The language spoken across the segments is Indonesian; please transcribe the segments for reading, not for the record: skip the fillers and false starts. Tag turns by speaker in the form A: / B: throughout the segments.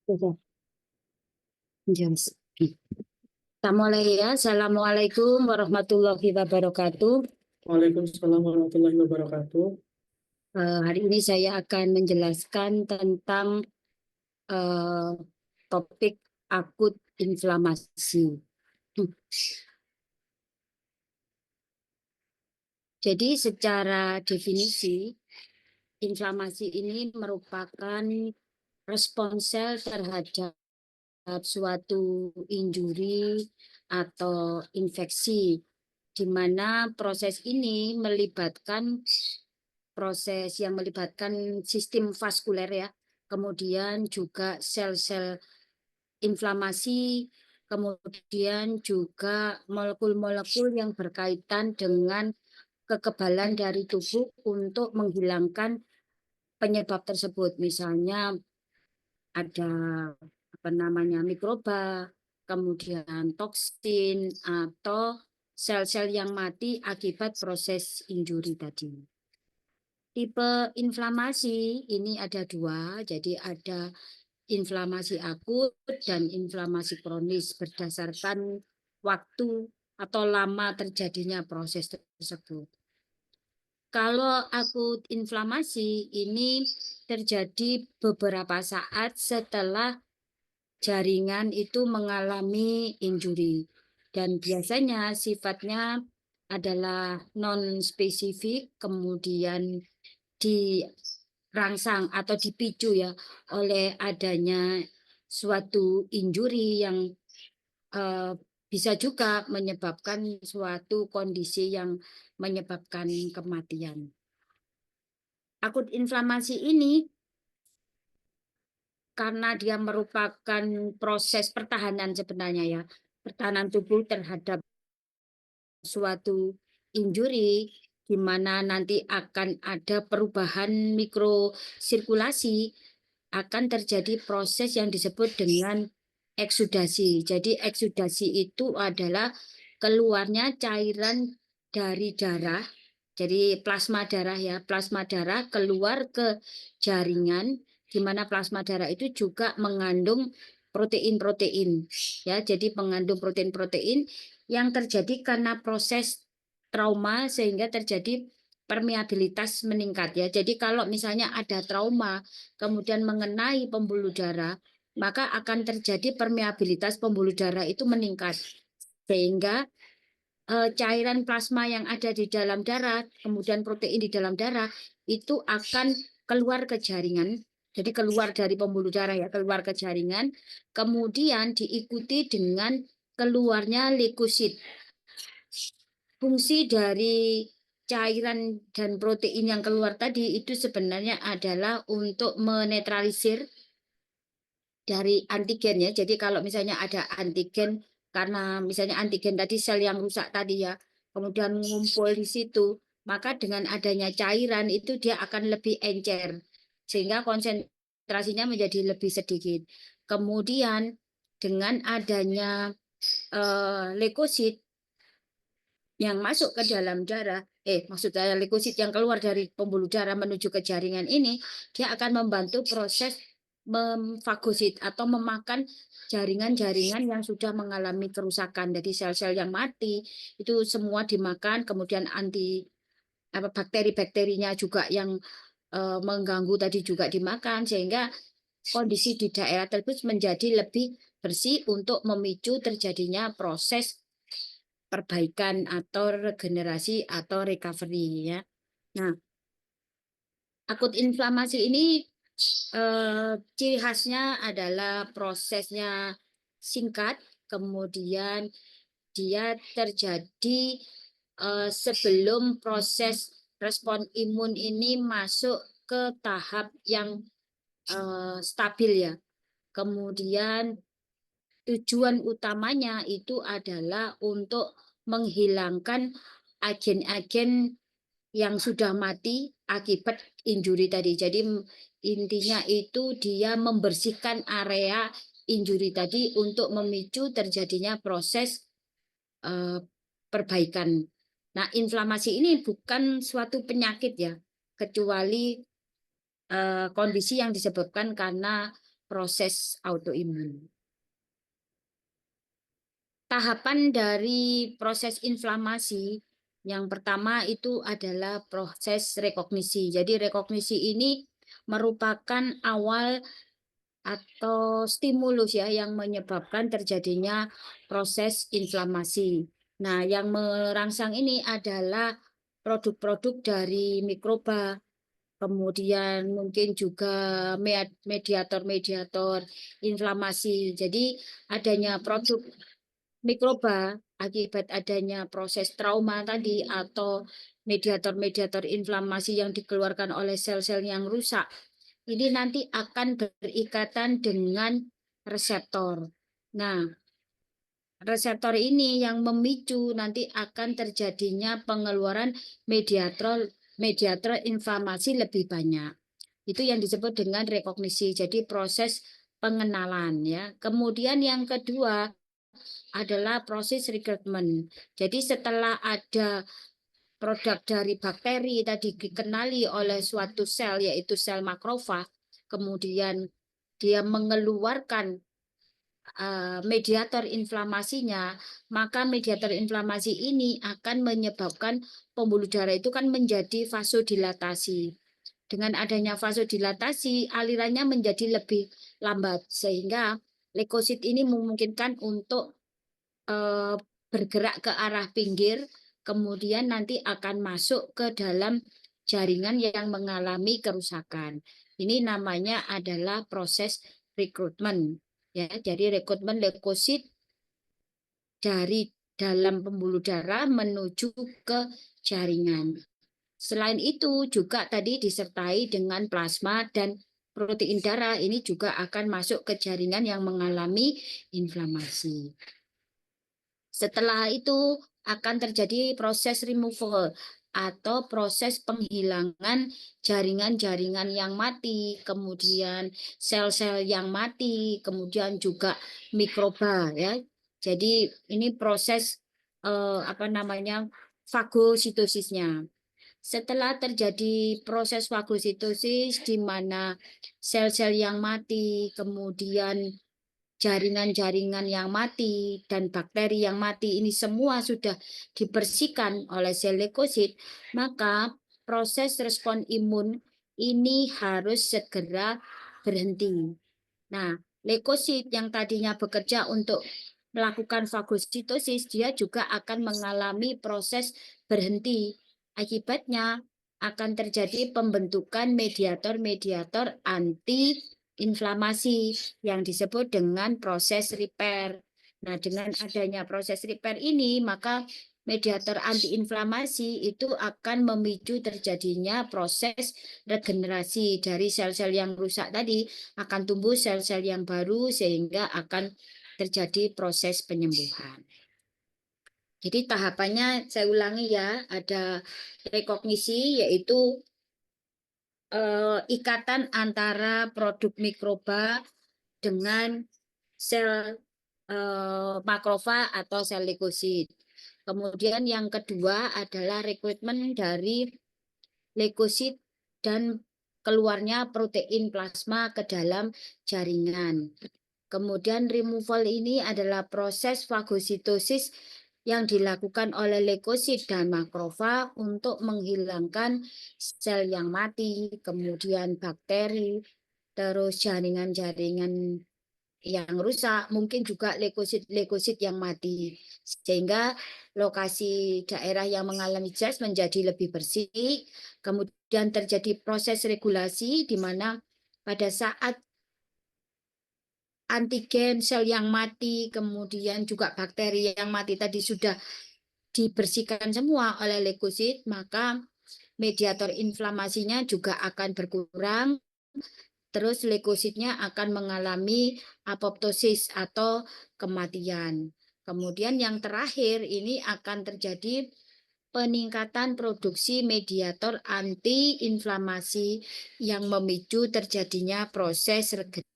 A: Sudah. Yes. Kita mulai ya. Assalamualaikum warahmatullahi wabarakatuh.
B: Waalaikumsalam warahmatullahi wabarakatuh.
A: Hari ini saya akan menjelaskan tentang eh, topik akut inflamasi. Jadi secara definisi, inflamasi ini merupakan respons sel terhadap suatu injuri atau infeksi, di mana proses ini melibatkan sistem vaskuler ya, kemudian juga sel-sel inflamasi, kemudian juga molekul-molekul yang berkaitan dengan kekebalan dari tubuh untuk menghilangkan penyebab tersebut. Misalnya ada mikroba, kemudian toksin atau sel-sel yang mati akibat proses injuri tadi. Tipe inflamasi ini ada dua, jadi ada inflamasi akut dan inflamasi kronis berdasarkan waktu atau lama terjadinya proses tersebut. Kalau akut inflamasi ini terjadi beberapa saat setelah jaringan itu mengalami injuri, dan biasanya sifatnya adalah non-spesifik, kemudian dirangsang atau dipicu ya oleh adanya suatu injuri yang eh, bisa juga menyebabkan suatu kondisi yang menyebabkan kematian. Akut inflamasi ini karena dia merupakan proses pertahanan sebenarnya ya, pertahanan tubuh terhadap suatu injuri, di mana nanti akan ada perubahan mikrosirkulasi, akan terjadi proses yang disebut dengan eksudasi. Jadi eksudasi itu adalah keluarnya cairan dari darah, jadi plasma darah ya, plasma darah keluar ke jaringan, di mana plasma darah itu juga mengandung protein-protein ya, jadi mengandung protein-protein yang terjadi karena proses trauma sehingga terjadi permeabilitas meningkat ya. Jadi kalau misalnya ada trauma kemudian mengenai pembuluh darah, maka akan terjadi permeabilitas pembuluh darah itu meningkat, sehingga cairan plasma yang ada di dalam darah, kemudian protein di dalam darah itu akan keluar ke jaringan. Jadi keluar dari pembuluh darah ya, keluar ke jaringan, kemudian diikuti dengan keluarnya leukosit. Fungsi dari cairan dan protein yang keluar tadi itu sebenarnya adalah untuk menetralisir dari antigen ya. Jadi kalau misalnya ada antigen, karena misalnya antigen tadi sel yang rusak tadi ya, kemudian ngumpul di situ, maka dengan adanya cairan itu dia akan lebih encer, sehingga konsentrasinya menjadi lebih sedikit. Kemudian dengan adanya leukosit yang masuk ke dalam darah, maksud saya leukosit yang keluar dari pembuluh darah menuju ke jaringan ini, dia akan membantu proses memfagosit atau memakan jaringan-jaringan yang sudah mengalami kerusakan. Jadi sel-sel yang mati itu semua dimakan, kemudian bakteri-bakterinya juga yang mengganggu tadi juga dimakan, sehingga kondisi di daerah tersebut menjadi lebih bersih untuk memicu terjadinya proses perbaikan atau regenerasi atau recovery ya. Nah, akut inflamasi ini ciri khasnya adalah prosesnya singkat, kemudian dia terjadi sebelum proses respon imun ini masuk ke tahap yang stabil ya. Kemudian tujuan utamanya itu adalah untuk menghilangkan agen-agen yang sudah mati akibat injuri tadi. Jadi intinya itu dia membersihkan area injuri tadi untuk memicu terjadinya proses eh, perbaikan. Nah, inflamasi ini bukan suatu penyakit ya, kecuali kondisi yang disebabkan karena proses autoimun. Tahapan dari proses inflamasi yang pertama itu adalah proses rekognisi. Jadi rekognisi ini merupakan awal atau stimulus ya yang menyebabkan terjadinya proses inflamasi. Nah, yang merangsang ini adalah produk-produk dari mikroba, kemudian mungkin juga mediator-mediator inflamasi. Jadi adanya produk mikroba akibat adanya proses trauma tadi atau mediator-mediator inflamasi yang dikeluarkan oleh sel-sel yang rusak, ini nanti akan berikatan dengan reseptor. Nah, reseptor ini yang memicu nanti akan terjadinya pengeluaran mediator mediator inflamasi lebih banyak. Itu yang disebut dengan rekognisi. Jadi proses pengenalan ya. Kemudian yang kedua adalah proses recruitment. Jadi setelah ada produk dari bakteri tadi dikenali oleh suatu sel yaitu sel makrofag, kemudian dia mengeluarkan mediator inflamasinya, maka mediator inflamasi ini akan menyebabkan pembuluh darah itu kan menjadi vasodilatasi. Dengan adanya vasodilatasi, alirannya menjadi lebih lambat sehingga leukosit ini memungkinkan untuk eh, bergerak ke arah pinggir, kemudian nanti akan masuk ke dalam jaringan yang mengalami kerusakan. Ini namanya adalah proses rekrutmen. Ya, jadi rekrutmen leukosit dari dalam pembuluh darah menuju ke jaringan. Selain itu juga tadi disertai dengan plasma dan protein darah ini juga akan masuk ke jaringan yang mengalami inflamasi. Setelah itu akan terjadi proses removal atau proses penghilangan jaringan-jaringan yang mati, kemudian sel-sel yang mati, kemudian juga mikroba ya. Jadi ini proses apa namanya fagositosisnya. Setelah terjadi proses fagositosis di mana sel-sel yang mati, kemudian jaringan-jaringan yang mati dan bakteri yang mati ini semua sudah dibersihkan oleh sel leukosit, maka proses respon imun ini harus segera berhenti. Nah, leukosit yang tadinya bekerja untuk melakukan fagositosis, dia juga akan mengalami proses berhenti. Akibatnya akan terjadi pembentukan mediator-mediator anti-inflamasi yang disebut dengan proses repair. Nah, dengan adanya proses repair ini, maka mediator antiinflamasi itu akan memicu terjadinya proses regenerasi dari sel-sel yang rusak tadi, akan tumbuh sel-sel yang baru sehingga akan terjadi proses penyembuhan. Jadi tahapannya saya ulangi ya, ada rekognisi yaitu ikatan antara produk mikroba dengan sel makrofag atau sel leukosit. Kemudian yang kedua adalah rekrutmen dari leukosit dan keluarnya protein plasma ke dalam jaringan. Kemudian removal ini adalah proses fagositosis yang dilakukan oleh leukosit dan makrofag untuk menghilangkan sel yang mati, kemudian bakteri, terus jaringan-jaringan yang rusak, mungkin juga leukosit yang mati. Sehingga lokasi daerah yang mengalami JAS menjadi lebih bersih, kemudian terjadi proses regulasi di mana pada saat antigen sel yang mati, kemudian juga bakteri yang mati tadi sudah dibersihkan semua oleh leukosit, maka mediator inflamasinya juga akan berkurang, terus leukositnya akan mengalami apoptosis atau kematian. Kemudian yang terakhir ini akan terjadi peningkatan produksi mediator antiinflamasi yang memicu terjadinya proses regenerasi.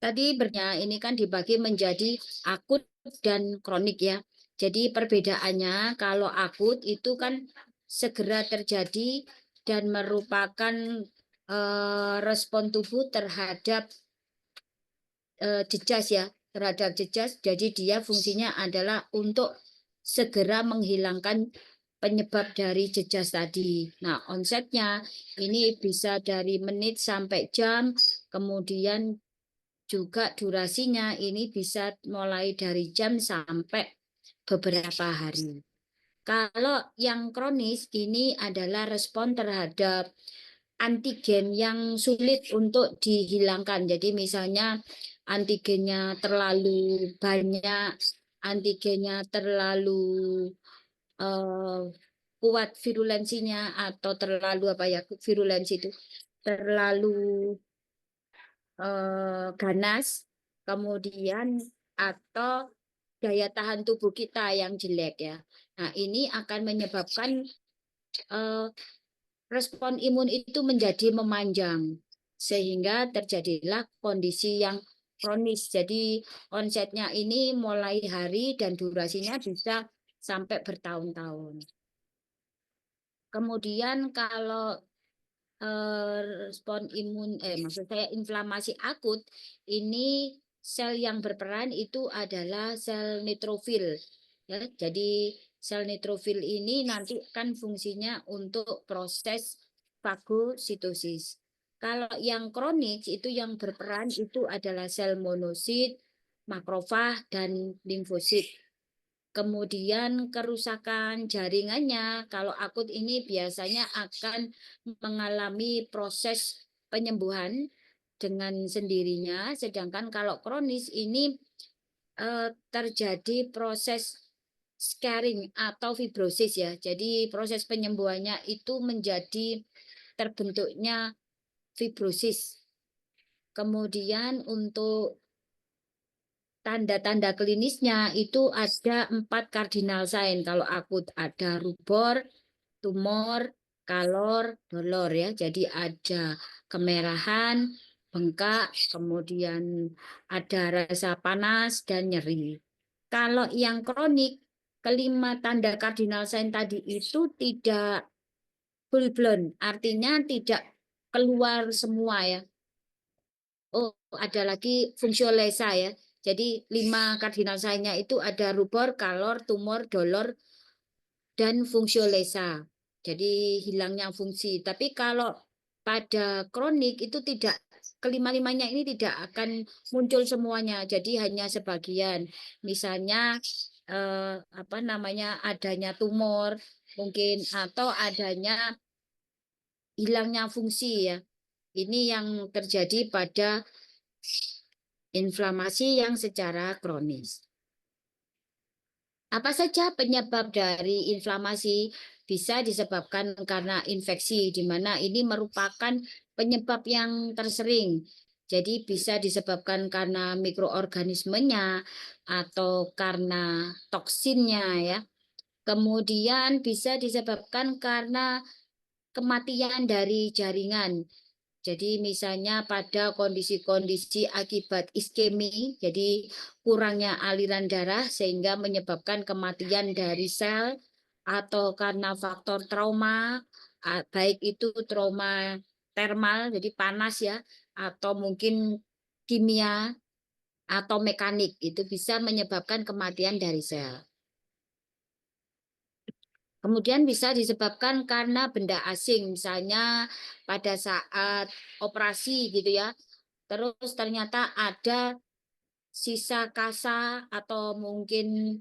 A: Tadi ini kan dibagi menjadi akut dan kronik ya. Jadi perbedaannya kalau akut itu kan segera terjadi dan merupakan respon tubuh terhadap jejas ya, terhadap jejas. Jadi dia fungsinya adalah untuk segera menghilangkan penyebab dari jejas tadi. Nah, onsetnya ini bisa dari menit sampai jam, kemudian juga durasinya ini bisa mulai dari jam sampai beberapa hari. Kalau yang kronis ini adalah respon terhadap antigen yang sulit untuk dihilangkan. Jadi misalnya antigennya terlalu banyak, antigennya terlalu eh, kuat virulensinya atau terlalu apa ya virulensi itu terlalu ganas, kemudian atau daya tahan tubuh kita yang jelek ya. Nah, ini akan menyebabkan eh, respon imun itu menjadi memanjang sehingga terjadilah kondisi yang kronis. Jadi onsetnya ini mulai hari dan durasinya bisa sampai bertahun-tahun. Kemudian kalau respon imun, maksud saya inflamasi akut, ini sel yang berperan itu adalah sel neutrofil. Ya, jadi sel neutrofil ini nanti kan fungsinya untuk proses fagositosis. Kalau yang kronik itu yang berperan itu adalah sel monosit, makrofag, dan limfosit. Kemudian kerusakan jaringannya, kalau akut ini biasanya akan mengalami proses penyembuhan dengan sendirinya, sedangkan kalau kronis ini terjadi proses scarring atau fibrosis ya. Jadi proses penyembuhannya itu menjadi terbentuknya fibrosis. Kemudian untuk tanda-tanda klinisnya itu ada 4 cardinal sign. Kalau akut ada rubor, tumor, kalor, dolor ya. Jadi ada kemerahan, bengkak, kemudian ada rasa panas dan nyeri. Kalau yang kronik, kelima tanda cardinal sign tadi itu tidak full blown, artinya tidak keluar semua ya. Oh, ada lagi fungsiolesa ya. Jadi 5 kardinal sign-nya itu ada rubor, kalor, tumor, dolor, dan fungsiolesa. Jadi hilangnya fungsi. Tapi kalau pada kronik itu tidak, kelima-limanya ini tidak akan muncul semuanya. Jadi hanya sebagian. Misalnya apa namanya adanya tumor mungkin atau adanya hilangnya fungsi ya. Ini yang terjadi pada inflamasi yang secara kronis. Apa saja penyebab dari inflamasi? Bisa disebabkan karena infeksi, di mana ini merupakan penyebab yang tersering. Jadi bisa disebabkan karena mikroorganismenya atau karena toksinnya ya. Kemudian bisa disebabkan karena kematian dari jaringan. Jadi misalnya pada kondisi-kondisi akibat iskemi, jadi kurangnya aliran darah sehingga menyebabkan kematian dari sel atau karena faktor trauma, baik itu trauma termal, jadi panas ya, atau mungkin kimia atau mekanik, itu bisa menyebabkan kematian dari sel. Kemudian bisa disebabkan karena benda asing, misalnya pada saat operasi gitu ya. Terus ternyata ada sisa kasa atau mungkin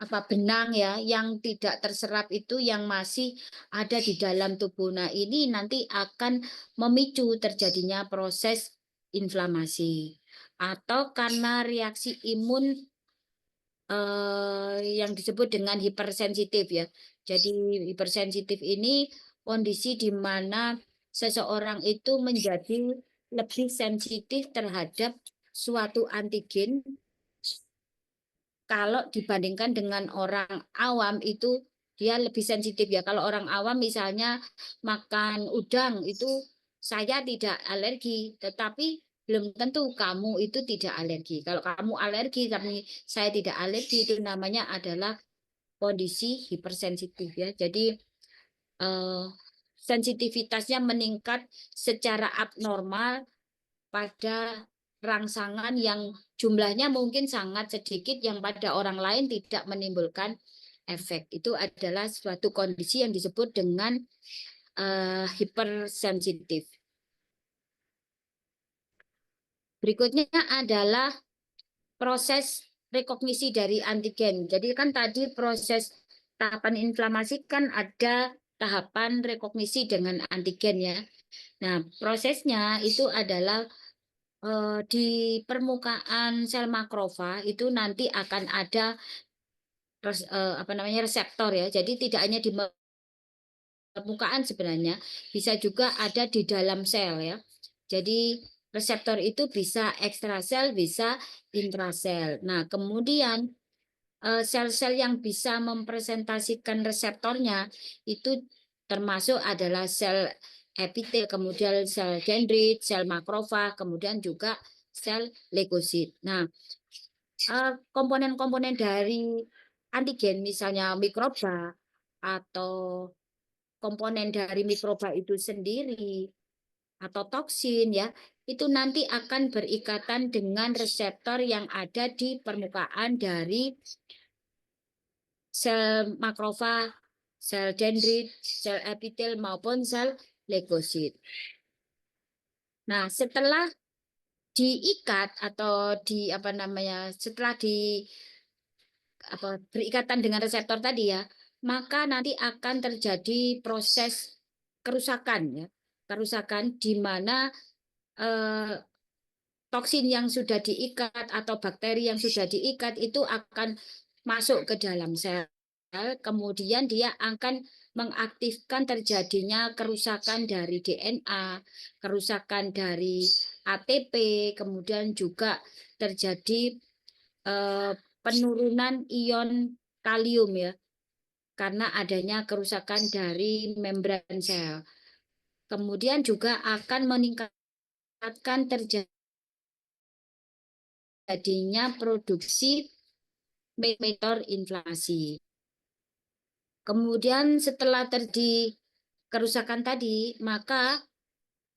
A: apa benang ya yang tidak terserap itu yang masih ada di dalam tubuh. Nah, ini nanti akan memicu terjadinya proses inflamasi atau karena reaksi imun yang disebut dengan hipersensitif ya. Jadi hipersensitif ini kondisi di mana seseorang itu menjadi lebih sensitif terhadap suatu antigen kalau dibandingkan dengan orang awam itu dia lebih sensitif ya. Kalau orang awam misalnya makan udang itu saya tidak alergi, tetapi belum tentu kamu itu tidak alergi. Kalau kamu alergi tapi saya tidak alergi itu namanya adalah kondisi hipersensitif ya. Jadi sensitivitasnya meningkat secara abnormal pada rangsangan yang jumlahnya mungkin sangat sedikit yang pada orang lain tidak menimbulkan efek. Itu adalah suatu kondisi yang disebut dengan hipersensitif. Berikutnya adalah proses rekognisi dari antigen. Jadi kan tadi proses tahapan inflamasi kan ada tahapan rekognisi dengan antigen ya. Nah, prosesnya itu adalah di permukaan sel makrofag itu nanti akan ada apa namanya reseptor ya. Jadi tidak hanya di permukaan sebenarnya, bisa juga ada di dalam sel ya. Jadi reseptor itu bisa ekstrasel, bisa intrasel. Nah, kemudian sel-sel yang bisa mempresentasikan reseptornya itu termasuk adalah sel epitel, kemudian sel dendrit, sel makrofag, kemudian juga sel leukosit. Nah, komponen-komponen dari antigen misalnya mikroba atau komponen dari mikroba itu sendiri atau toksin ya, itu nanti akan berikatan dengan reseptor yang ada di permukaan dari sel makrofag, sel dendrit, sel epitel maupun sel leukosit. Nah, setelah diikat atau di apa namanya, setelah di apa berikatan dengan reseptor tadi ya, maka nanti akan terjadi proses kerusakan ya. Kerusakan di mana eh, toksin yang sudah diikat atau bakteri yang sudah diikat itu akan masuk ke dalam sel. Kemudian dia akan mengaktifkan terjadinya kerusakan dari DNA, kerusakan dari ATP, kemudian juga terjadi eh, penurunan ion kalium ya, karena adanya kerusakan dari membran sel. Kemudian juga akan meningkatkan terjadinya produksi mediator inflamasi. Kemudian setelah terjadi kerusakan tadi, maka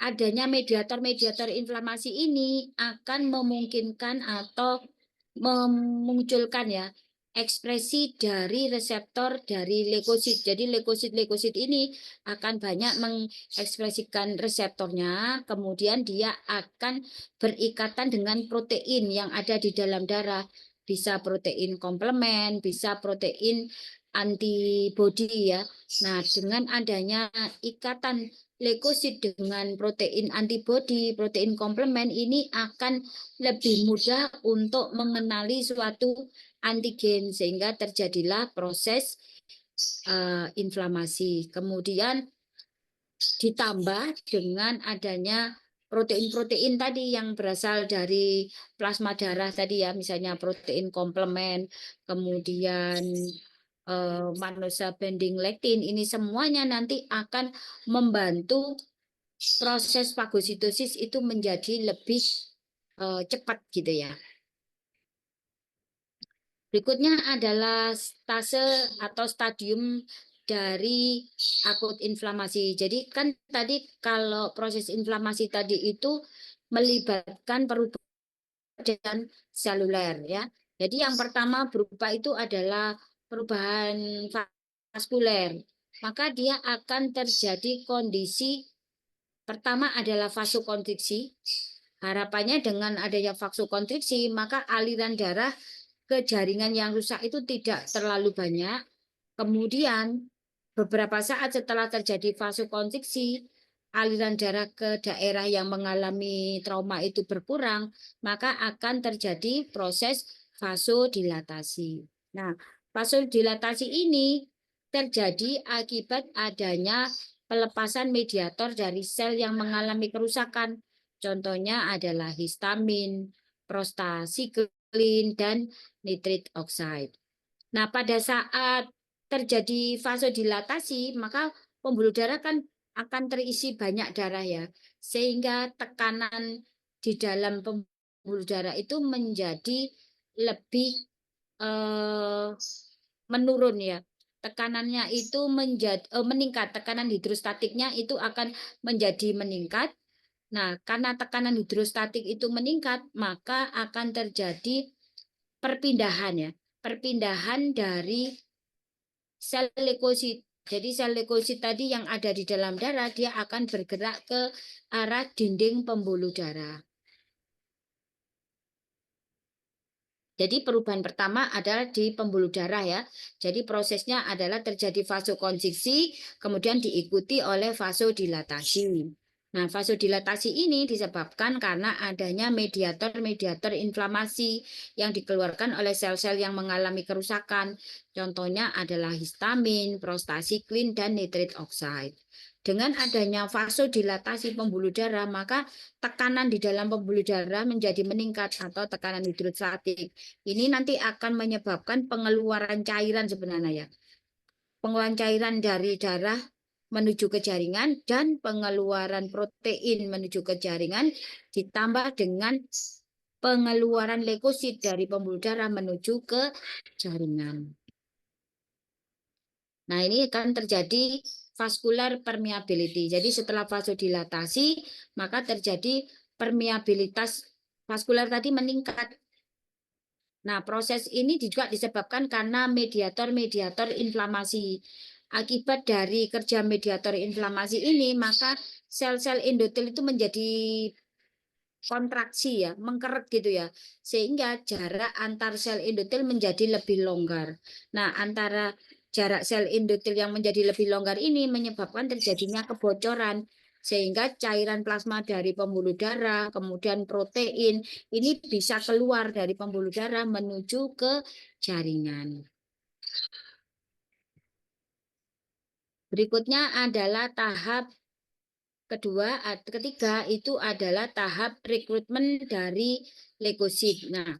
A: adanya mediator-mediator inflamasi ini akan memungkinkan atau memunculkan ya ekspresi dari reseptor dari leukosit. Jadi leukosit-leukosit ini akan banyak mengekspresikan reseptornya, kemudian dia akan berikatan dengan protein yang ada di dalam darah. Bisa protein komplement, bisa protein antibodi ya. Nah, dengan adanya ikatan leukosit dengan protein antibodi, protein komplement ini akan lebih mudah untuk mengenali suatu antigen sehingga terjadilah proses inflamasi. Kemudian ditambah dengan adanya protein-protein tadi yang berasal dari plasma darah tadi ya, misalnya protein komplement, kemudian mannose binding lectin, ini semuanya nanti akan membantu proses fagositosis itu menjadi lebih cepat gitu ya. Berikutnya adalah stase atau stadium dari akut inflamasi. Jadi kan tadi kalau proses inflamasi tadi itu melibatkan perubahan seluler ya. Jadi yang pertama berupa itu adalah perubahan vaskuler. Maka dia akan terjadi kondisi pertama adalah vasokonstriksi. Harapannya dengan adanya vasokonstriksi, maka aliran darah ke jaringan yang rusak itu tidak terlalu banyak. Kemudian beberapa saat setelah terjadi vasokonstriksi, aliran darah ke daerah yang mengalami trauma itu berkurang, maka akan terjadi proses vasodilatasi. Nah, vasodilatasi ini terjadi akibat adanya pelepasan mediator dari sel yang mengalami kerusakan. Contohnya adalah histamin, prostasiklin, dan nitrit oxide. Nah, pada saat terjadi vasodilatasi, maka pembuluh darah kan akan terisi banyak darah ya, sehingga tekanan di dalam pembuluh darah itu menjadi lebih eh, menurun ya. Tekanannya itu meningkat, tekanan hidrostatiknya itu akan menjadi meningkat. Nah, karena tekanan hidrostatik itu meningkat, maka akan terjadi perpindahan ya. Perpindahan dari sel leukosit. Jadi sel leukosit tadi yang ada di dalam darah, dia akan bergerak ke arah dinding pembuluh darah. Jadi perubahan pertama adalah di pembuluh darah ya. Jadi prosesnya adalah terjadi vasokonstriksi, kemudian diikuti oleh vasodilatasi. Nah, vasodilatasi ini disebabkan karena adanya mediator-mediator inflamasi yang dikeluarkan oleh sel-sel yang mengalami kerusakan. Contohnya adalah histamin, prostasiklin, dan nitrit oxide. Dengan adanya vasodilatasi pembuluh darah, maka tekanan di dalam pembuluh darah menjadi meningkat atau tekanan hidrostatik. Ini nanti akan menyebabkan pengeluaran cairan sebenarnya ya. Pengeluaran cairan dari darah menuju ke jaringan dan pengeluaran protein menuju ke jaringan ditambah dengan pengeluaran leukosit dari pembuluh darah menuju ke jaringan. Nah, ini akan terjadi vascular permeability. Jadi setelah vasodilatasi, maka terjadi permeabilitas vaskular tadi meningkat. Nah, proses ini juga disebabkan karena mediator-mediator inflamasi. Akibat dari kerja mediator inflamasi ini, maka sel-sel endotel itu menjadi kontraksi ya, mengkeret gitu ya. Sehingga jarak antar sel endotel menjadi lebih longgar. Nah, antara jarak sel endotel yang menjadi lebih longgar ini menyebabkan terjadinya kebocoran sehingga cairan plasma dari pembuluh darah, kemudian protein ini bisa keluar dari pembuluh darah menuju ke jaringan. Berikutnya adalah tahap ketiga itu adalah tahap rekrutmen dari leukosit. Nah,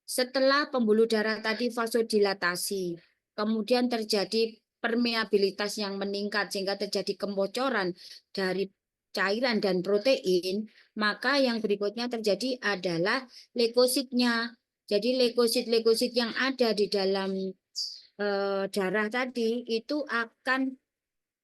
A: setelah pembuluh darah tadi vasodilatasi, kemudian terjadi permeabilitas yang meningkat sehingga terjadi kebocoran dari cairan dan protein, maka yang berikutnya terjadi adalah leukositnya. Jadi leukosit-leukosit yang ada di dalam darah tadi itu akan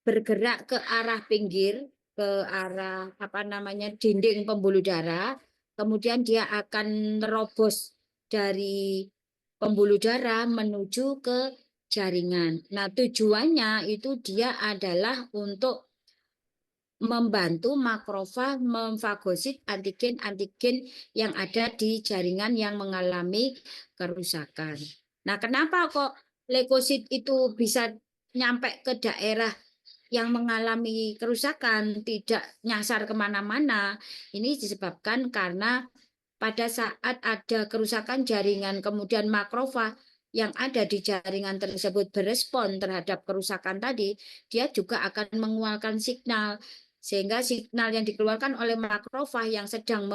A: bergerak ke arah pinggir, ke arah apa namanya dinding pembuluh darah, kemudian dia akan nerobos dari pembuluh darah menuju ke jaringan. Nah, tujuannya itu dia adalah untuk membantu makrofag memfagosit antigen-antigen yang ada di jaringan yang mengalami kerusakan. Nah, kenapa kok leukosit itu bisa nyampe ke daerah yang mengalami kerusakan, tidak nyasar kemana-mana? Ini disebabkan karena pada saat ada kerusakan jaringan, kemudian makrofag yang ada di jaringan tersebut berespon terhadap kerusakan tadi, dia juga akan mengeluarkan signal. Sehingga signal yang dikeluarkan oleh makrofag yang sedang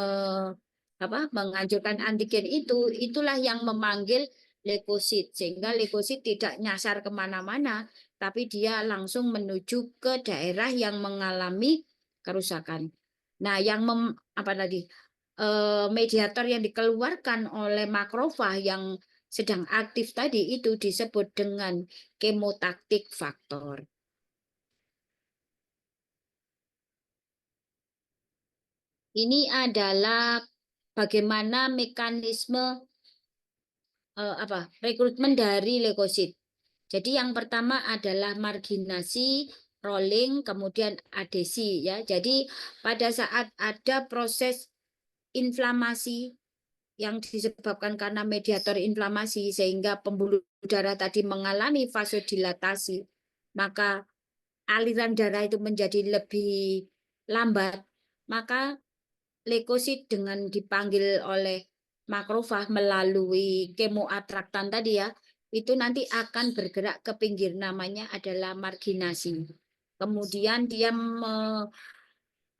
A: menganjurkan antigen itu, itulah yang memanggil leukosit. Sehingga leukosit tidak nyasar kemana-mana, tapi dia langsung menuju ke daerah yang mengalami kerusakan. Nah, yang mediator yang dikeluarkan oleh makrofag yang sedang aktif tadi itu disebut dengan kemotaktik faktor. Ini adalah bagaimana mekanisme rekrutmen dari leukosit. Jadi yang pertama adalah marginasi, rolling, kemudian adesi ya. Jadi pada saat ada proses inflamasi yang disebabkan karena mediator inflamasi sehingga pembuluh darah tadi mengalami vasodilatasi, maka aliran darah itu menjadi lebih lambat, maka leukosit dengan dipanggil oleh makrofag melalui kemoatraktan tadi ya, itu nanti akan bergerak ke pinggir, namanya adalah marginasi. Kemudian dia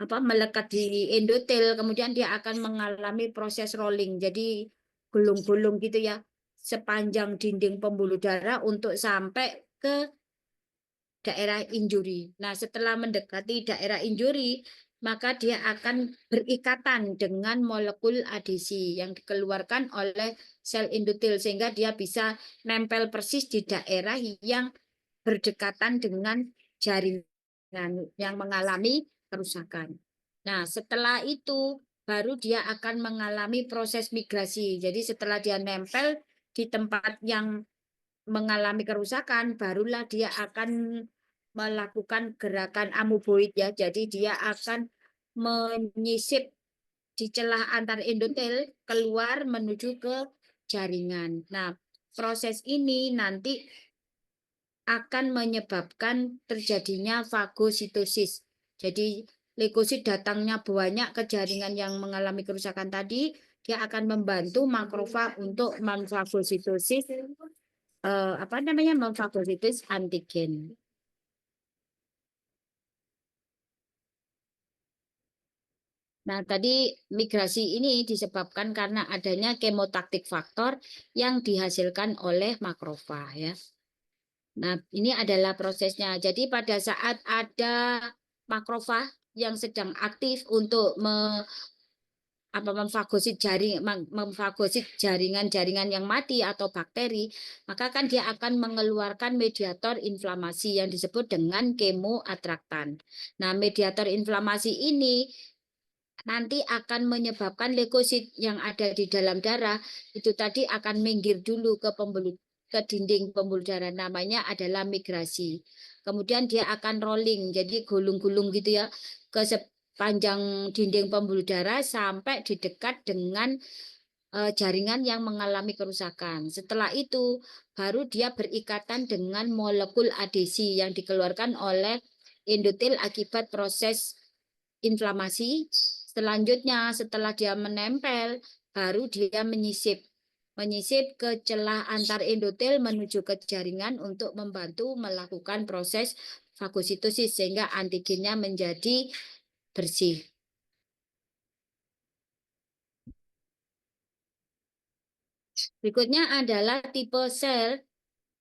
A: melekat di endotel, kemudian dia akan mengalami proses rolling. Jadi gulung-gulung gitu ya, sepanjang dinding pembuluh darah untuk sampai ke daerah injuri. Nah, setelah mendekati daerah injuri, maka dia akan berikatan dengan molekul adhesi yang dikeluarkan oleh sel endotel sehingga dia bisa nempel persis di daerah yang berdekatan dengan jaringan yang mengalami kerusakan. Nah, setelah itu baru dia akan mengalami proses migrasi. Jadi setelah dia nempel di tempat yang mengalami kerusakan, barulah dia akan melakukan gerakan amoeboid ya. Jadi dia akan menyisip di celah antar endotel keluar menuju ke jaringan. Nah, proses ini nanti akan menyebabkan terjadinya fagositosis. Jadi leukosit datangnya banyak ke jaringan yang mengalami kerusakan tadi, dia akan membantu makrofag untuk memfagositosis memfagositis antigen. Nah, tadi migrasi ini disebabkan karena adanya kemotaktik faktor yang dihasilkan oleh makrofag ya. Nah, ini adalah prosesnya. Jadi pada saat ada makrofag yang sedang aktif untuk memfagosit jaringan-jaringan yang mati atau bakteri, maka kan dia akan mengeluarkan mediator inflamasi yang disebut dengan kemoatraktan. Nah, mediator inflamasi ini nanti akan menyebabkan leukosit yang ada di dalam darah itu tadi akan minggir dulu ke dinding pembuluh darah, namanya adalah migrasi. Kemudian dia akan rolling, jadi gulung-gulung gitu ya ke sepanjang dinding pembuluh darah sampai di dekat dengan jaringan yang mengalami kerusakan. Setelah itu baru dia berikatan dengan molekul adhesi yang dikeluarkan oleh endotel akibat proses inflamasi. Selanjutnya setelah dia menempel, baru dia menyisip ke celah antar endotel menuju ke jaringan untuk membantu melakukan proses fagositosis sehingga antigennya menjadi bersih. Berikutnya adalah tipe sel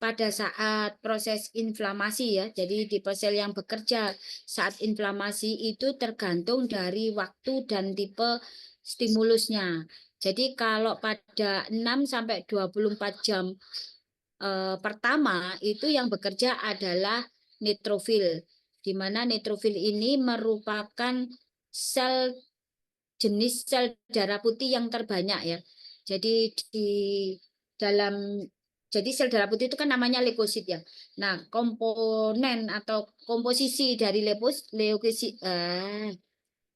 A: pada saat proses inflamasi ya. Jadi tipe sel yang bekerja saat inflamasi itu tergantung dari waktu dan tipe stimulusnya. Jadi kalau pada 6 sampai 24 jam pertama itu yang bekerja adalah neutrofil, di mana neutrofil ini merupakan sel jenis sel darah putih yang terbanyak ya. Jadi di dalam sel darah putih itu kan namanya leukosit ya. Nah, komponen atau komposisi dari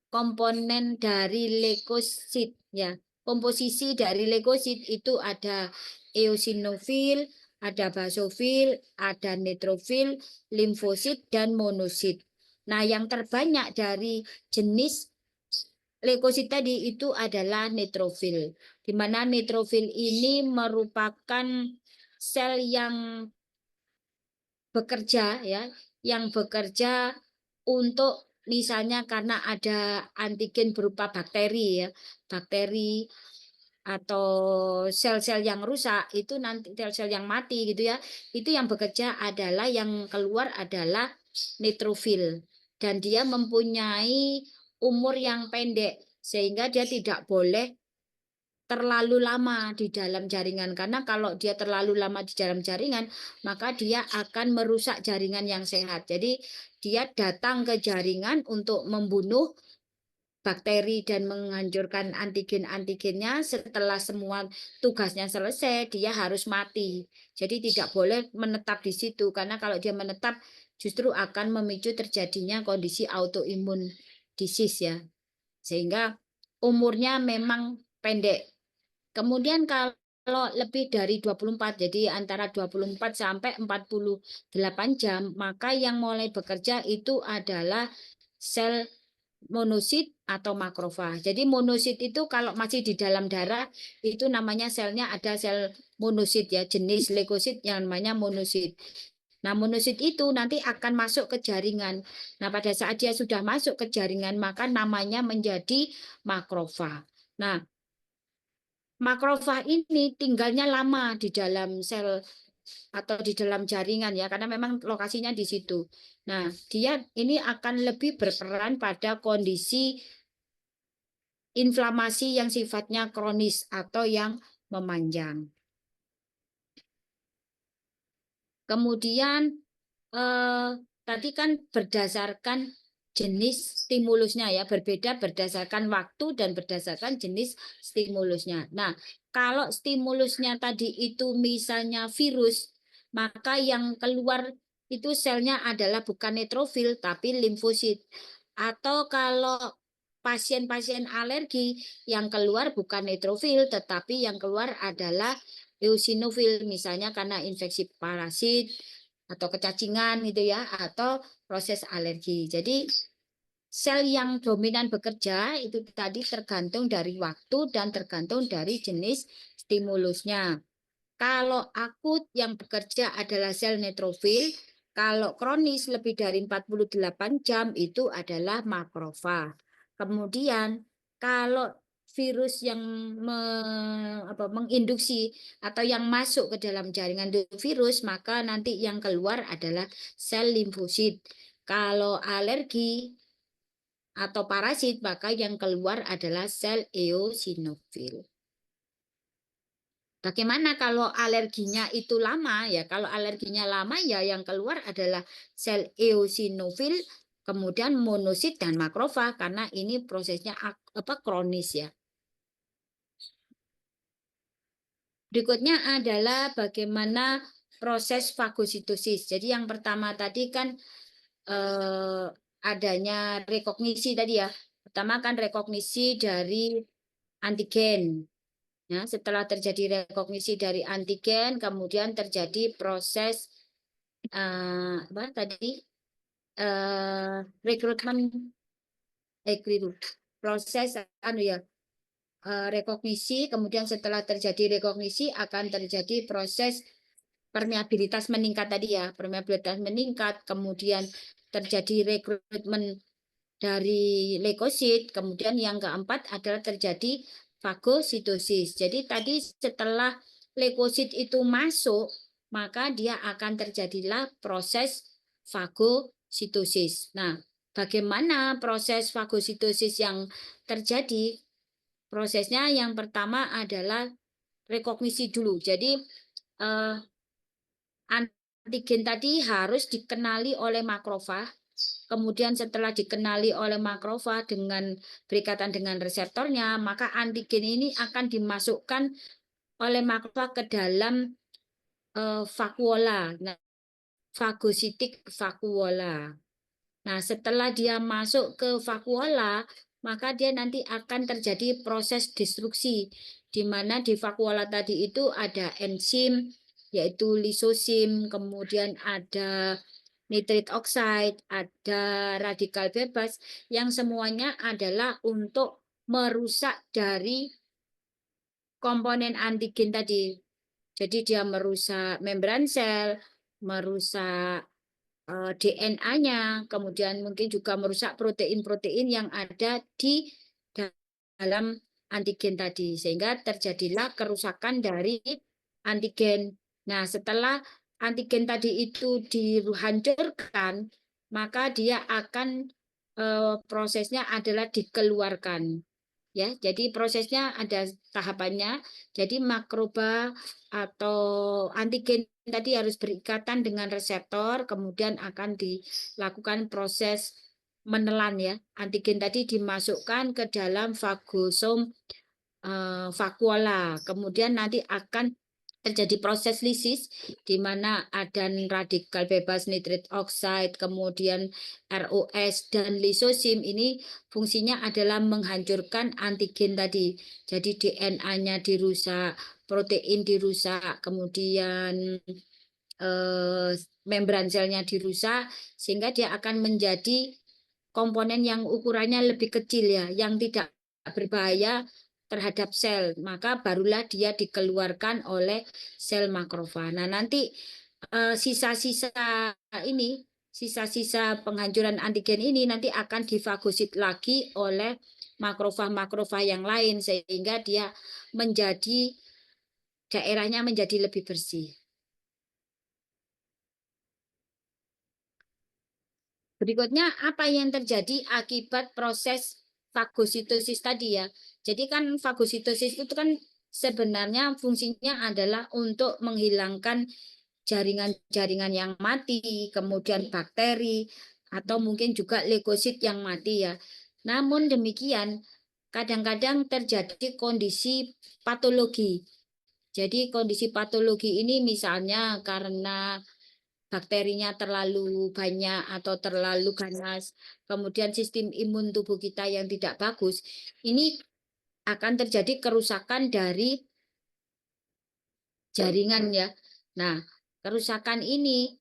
A: komponen dari leukosit ya. Komposisi dari leukosit itu ada eosinofil, ada basofil, ada neutrofil, limfosit dan monosit. Nah, yang terbanyak dari jenis leukosit tadi itu adalah neutrofil, di mana neutrofil ini merupakan sel yang bekerja ya, yang bekerja untuk misalnya karena ada antigen berupa bakteri ya, bakteri atau sel-sel yang rusak itu nanti sel-sel yang mati gitu ya, itu yang bekerja adalah yang keluar adalah neutrofil dan dia mempunyai umur yang pendek sehingga dia tidak boleh terlalu lama di dalam jaringan karena kalau dia terlalu lama di dalam jaringan maka dia akan merusak jaringan yang sehat. Jadi dia datang ke jaringan untuk membunuh bakteri dan menghancurkan antigen-antigennya. Setelah semua tugasnya selesai dia harus mati. Jadi tidak boleh menetap di situ karena kalau dia menetap justru akan memicu terjadinya kondisi autoimun disease ya. Sehingga umurnya memang pendek. Kemudian kalau lebih dari 24, jadi antara 24 sampai 48 jam, maka yang mulai bekerja itu adalah sel monosit atau makrofag. Jadi monosit itu kalau masih di dalam darah itu namanya selnya ada sel monosit ya, jenis leukosit yang namanya monosit. Nah, monosit itu nanti akan masuk ke jaringan. Nah, pada saat dia sudah masuk ke jaringan, maka namanya menjadi makrofag. Nah, makrofag ini tinggalnya lama di dalam sel atau di dalam jaringan ya, karena memang lokasinya di situ. Nah, dia ini akan lebih berperan pada kondisi inflamasi yang sifatnya kronis atau yang memanjang. Kemudian tadi kan berdasarkan jenis stimulusnya ya, berbeda berdasarkan waktu dan berdasarkan jenis stimulusnya. Nah, kalau stimulusnya tadi itu misalnya virus, maka yang keluar itu selnya adalah bukan neutrofil tapi limfosit. Atau kalau pasien-pasien alergi yang keluar bukan neutrofil tetapi yang keluar adalah eosinofil, misalnya karena infeksi parasit atau kecacingan gitu ya, atau proses alergi. Jadi sel yang dominan bekerja itu tadi tergantung dari waktu dan tergantung dari jenis stimulusnya. Kalau akut yang bekerja adalah sel neutrofil, kalau kronis lebih dari 48 jam itu adalah makrofag. Kemudian kalau virus yang menginduksi atau yang masuk ke dalam jaringan virus, maka nanti yang keluar adalah sel limfosit. Kalau alergi atau parasit, maka yang keluar adalah sel eosinofil. Bagaimana kalau alerginya itu lama? Ya, kalau alerginya lama ya yang keluar adalah sel eosinofil, kemudian monosit dan makrofag karena ini prosesnya kronis ya. Berikutnya adalah bagaimana proses fagositosis. Jadi yang pertama tadi kan adanya rekognisi tadi ya. Pertama kan rekognisi dari antigen. Ya, setelah terjadi rekognisi dari antigen, kemudian terjadi proses apa tadi rekrutmen proses anu ya rekognisi, kemudian setelah terjadi rekognisi akan terjadi proses permeabilitas meningkat tadi ya, permeabilitas meningkat, kemudian terjadi rekrutmen dari leukosit, kemudian yang keempat adalah terjadi fagositosis. Jadi tadi setelah leukosit itu masuk, maka dia akan terjadilah proses fagositosis. Nah, bagaimana proses fagositosis yang terjadi? Prosesnya yang pertama adalah rekognisi dulu. Jadi antigen tadi harus dikenali oleh makrofag. Kemudian setelah dikenali oleh makrofag dengan berikatan dengan reseptornya, maka antigen ini akan dimasukkan oleh makrofag ke dalam vakuola, fagositik vakuola. Nah, setelah dia masuk ke vakuola, maka dia nanti akan terjadi proses destruksi, di mana di vakuola tadi itu ada enzim, yaitu lisosim, kemudian ada nitrit oxide, ada radikal bebas, yang semuanya adalah untuk merusak dari komponen antigen tadi. Jadi dia merusak membran sel, merusak DNA-nya, kemudian mungkin juga merusak protein-protein yang ada di dalam antigen tadi, sehingga terjadilah kerusakan dari antigen. Nah, setelah antigen tadi itu dihancurkan, maka dia akan prosesnya adalah dikeluarkan. Ya, jadi prosesnya ada tahapannya. Jadi makroba atau antigen tadi harus berikatan dengan reseptor, kemudian akan dilakukan proses menelan ya. Antigen tadi dimasukkan ke dalam fagosom vakuola. Kemudian nanti akan terjadi proses lisis di mana ada radikal bebas nitrit oxide, kemudian ROS dan lisosim ini fungsinya adalah menghancurkan antigen tadi. Jadi DNA-nya dirusak, protein dirusak, kemudian membran selnya dirusak sehingga dia akan menjadi komponen yang ukurannya lebih kecil ya, yang tidak berbahaya terhadap sel, maka barulah dia dikeluarkan oleh sel makrofag. Nah, nanti sisa-sisa ini, sisa-sisa penghancuran antigen ini nanti akan difagosit lagi oleh makrofag-makrofag yang lain sehingga dia menjadi daerahnya menjadi lebih bersih. berikutnya apa yang terjadi akibat proses fagositosis tadi ya. Jadi kan fagositosis itu kan sebenarnya fungsinya adalah untuk menghilangkan jaringan-jaringan yang mati, kemudian bakteri, atau mungkin juga leukosit yang mati ya. Namun demikian, kadang-kadang terjadi kondisi patologi. Jadi kondisi patologi ini misalnya karena bakterinya terlalu banyak atau terlalu ganas, kemudian sistem imun tubuh kita yang tidak bagus, ini akan terjadi kerusakan dari jaringan ya. Nah, kerusakan ini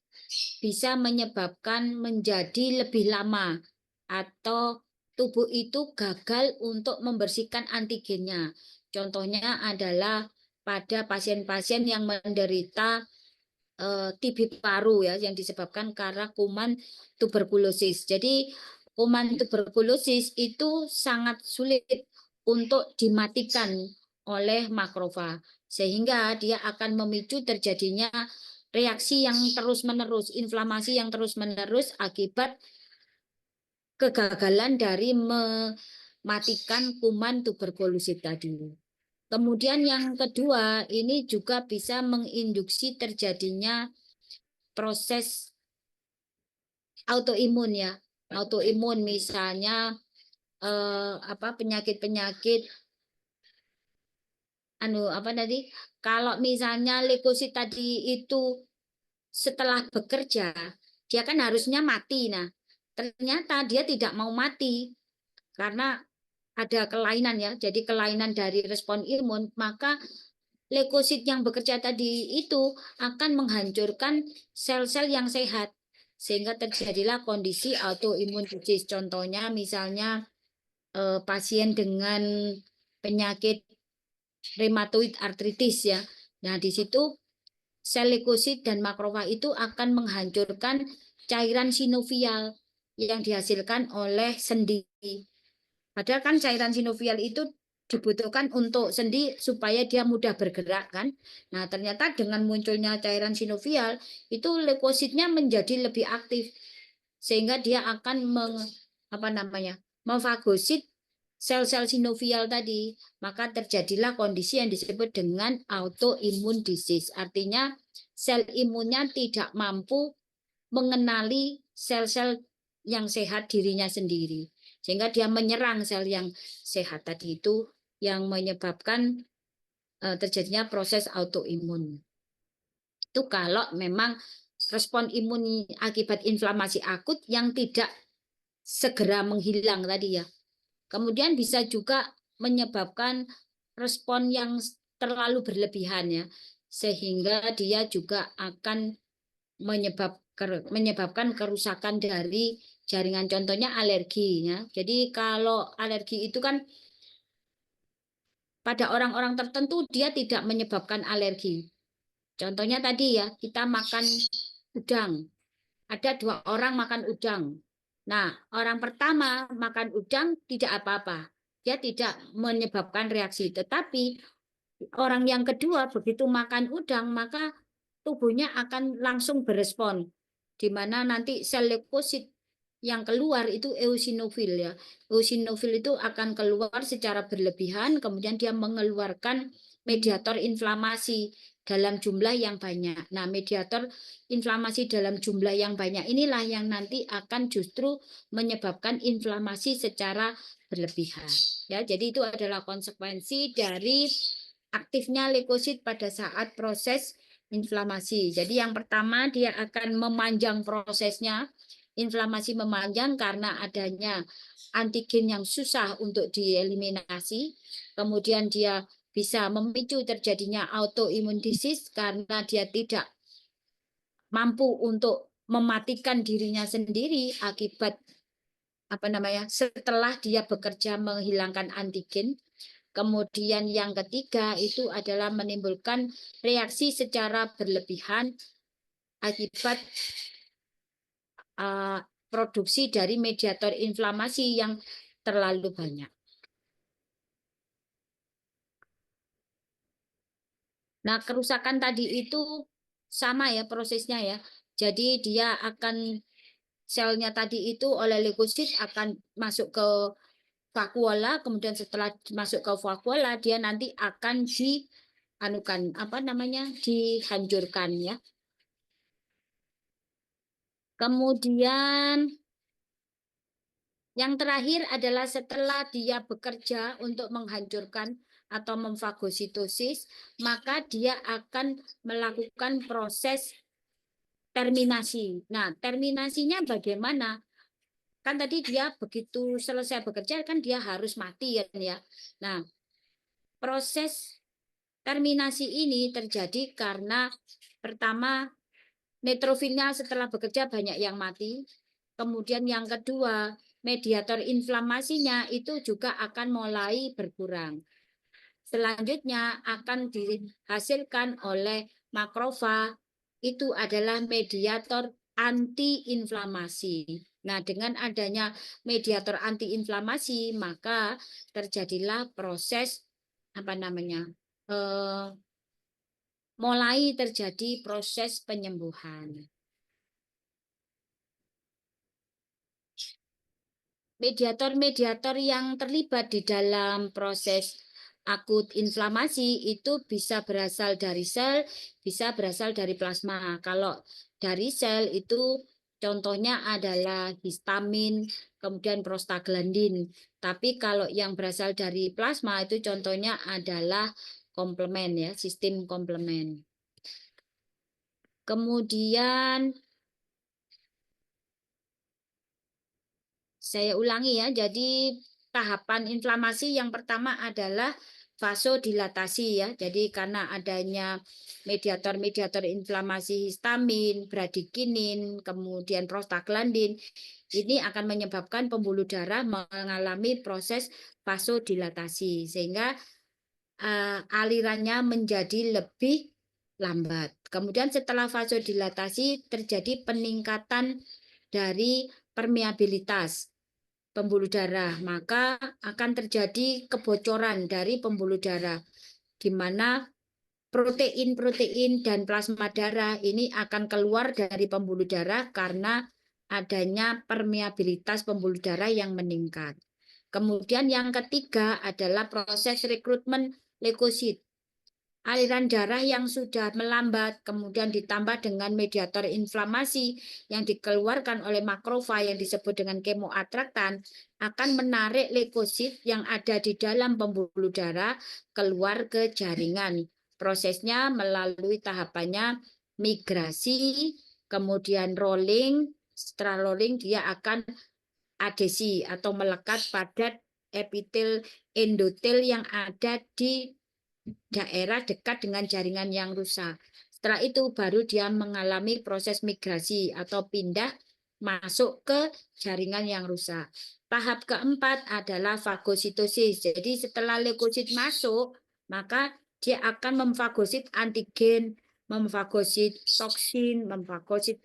A: bisa menyebabkan menjadi lebih lama atau tubuh itu gagal untuk membersihkan antigennya. Contohnya adalah pada pasien-pasien yang menderita TB paru ya yang disebabkan karena kuman tuberkulosis. Jadi kuman tuberkulosis itu sangat sulit untuk dimatikan oleh makrofag sehingga dia akan memicu terjadinya reaksi yang terus-menerus, inflamasi yang terus-menerus akibat kegagalan dari mematikan kuman tuberkulosis tadi. Kemudian yang kedua, ini juga bisa menginduksi terjadinya proses autoimun ya. Autoimun misalnya apa penyakit-penyakit apa tadi? Kalau misalnya leukosit tadi itu setelah bekerja, dia kan harusnya mati. Nah, ternyata dia tidak mau mati karena ada kelainan ya. Jadi kelainan dari respon imun, maka leukosit yang bekerja tadi itu akan menghancurkan sel-sel yang sehat sehingga terjadilah kondisi autoimun disease. Contohnya misalnya pasien dengan penyakit rheumatoid arthritis ya. Nah, di situ sel leukosit dan makrofag itu akan menghancurkan cairan sinovial yang dihasilkan oleh sendi. Padahal kan cairan sinovial itu dibutuhkan untuk sendi supaya dia mudah bergerak kan. Nah, ternyata dengan munculnya cairan sinovial itu leukositnya menjadi lebih aktif sehingga dia akan apa namanya? Memfagosit sel-sel sinovial tadi. Maka terjadilah kondisi yang disebut dengan autoimmune disease. Artinya sel imunnya tidak mampu mengenali sel-sel yang sehat dirinya sendiri. Sehingga dia menyerang sel yang sehat tadi itu yang menyebabkan terjadinya proses autoimun. Itu kalau memang respon imun akibat inflamasi akut yang tidak segera menghilang tadi ya. Kemudian bisa juga menyebabkan respon yang terlalu berlebihan ya, sehingga dia juga akan menyebabkan kerusakan dari jaringan, contohnya alergi ya. Jadi kalau alergi itu kan pada orang-orang tertentu dia tidak menyebabkan alergi. Contohnya tadi ya, kita makan udang. Ada 2 orang makan udang. Nah, orang pertama makan udang tidak apa-apa. Dia tidak menyebabkan reaksi. Tetapi orang yang kedua begitu makan udang, maka tubuhnya akan langsung berespon. Di mana nanti sel leukosit yang keluar itu eosinofil ya. Eosinofil itu akan keluar secara berlebihan, kemudian dia mengeluarkan mediator inflamasi dalam jumlah yang banyak. Nah, mediator inflamasi dalam jumlah yang banyak inilah yang nanti akan justru menyebabkan inflamasi secara berlebihan. Ya, jadi itu adalah konsekuensi dari aktifnya leukosit pada saat proses inflamasi. Jadi yang pertama dia akan memanjang prosesnya. Inflamasi memanjang karena adanya antigen yang susah untuk dieliminasi. Kemudian dia bisa memicu terjadinya autoimun disease karena dia tidak mampu untuk mematikan dirinya sendiri akibat apa namanya setelah dia bekerja menghilangkan antigen. Kemudian yang ketiga itu adalah menimbulkan reaksi secara berlebihan akibat produksi dari mediator inflamasi yang terlalu banyak. Nah, kerusakan tadi itu sama ya prosesnya ya. Jadi dia akan selnya tadi itu oleh leukosit akan masuk ke vakuola, kemudian setelah masuk ke vakuola dia nanti akan dihancurkan ya. Kemudian yang terakhir adalah setelah dia bekerja untuk menghancurkan atau memfagositosis, maka dia akan melakukan proses terminasi. Nah, terminasinya bagaimana? Kan tadi dia begitu selesai bekerja kan dia harus mati ya. Nah, proses terminasi ini terjadi karena pertama neutrofilnya setelah bekerja banyak yang mati. Kemudian yang kedua, mediator inflamasinya itu juga akan mulai berkurang. Selanjutnya akan dihasilkan oleh makrofag, itu adalah mediator antiinflamasi. Nah, dengan adanya mediator antiinflamasi, maka terjadilah proses mulai terjadi proses penyembuhan. Mediator-mediator yang terlibat di dalam proses akut inflamasi itu bisa berasal dari sel, bisa berasal dari plasma. Kalau dari sel itu contohnya adalah histamin, kemudian prostaglandin. Tapi kalau yang berasal dari plasma itu contohnya adalah komplement ya, sistem komplement. Kemudian saya ulangi ya, jadi tahapan inflamasi yang pertama adalah vasodilatasi ya. Jadi karena adanya mediator-mediator inflamasi histamin, bradikinin, kemudian prostaglandin, ini akan menyebabkan pembuluh darah mengalami proses vasodilatasi sehingga alirannya menjadi lebih lambat. Kemudian setelah vasodilatasi terjadi peningkatan dari permeabilitas pembuluh darah, maka akan terjadi kebocoran dari pembuluh darah, di mana protein-protein dan plasma darah ini akan keluar dari pembuluh darah karena adanya permeabilitas pembuluh darah yang meningkat. Kemudian yang ketiga adalah proses rekrutmen leukosit. Aliran darah yang sudah melambat, kemudian ditambah dengan mediator inflamasi yang dikeluarkan oleh makrofag yang disebut dengan kemoatraktan, akan menarik leukosit yang ada di dalam pembuluh darah keluar ke jaringan. Prosesnya melalui tahapannya migrasi, kemudian rolling, setelah rolling dia akan adesi atau melekat pada epitel endotel yang ada di daerah dekat dengan jaringan yang rusak. Setelah itu baru dia mengalami proses migrasi atau pindah masuk ke jaringan yang rusak. Tahap keempat adalah fagositosis. Jadi setelah leukosit masuk, maka dia akan memfagosit antigen, memfagosit toksin, memfagosit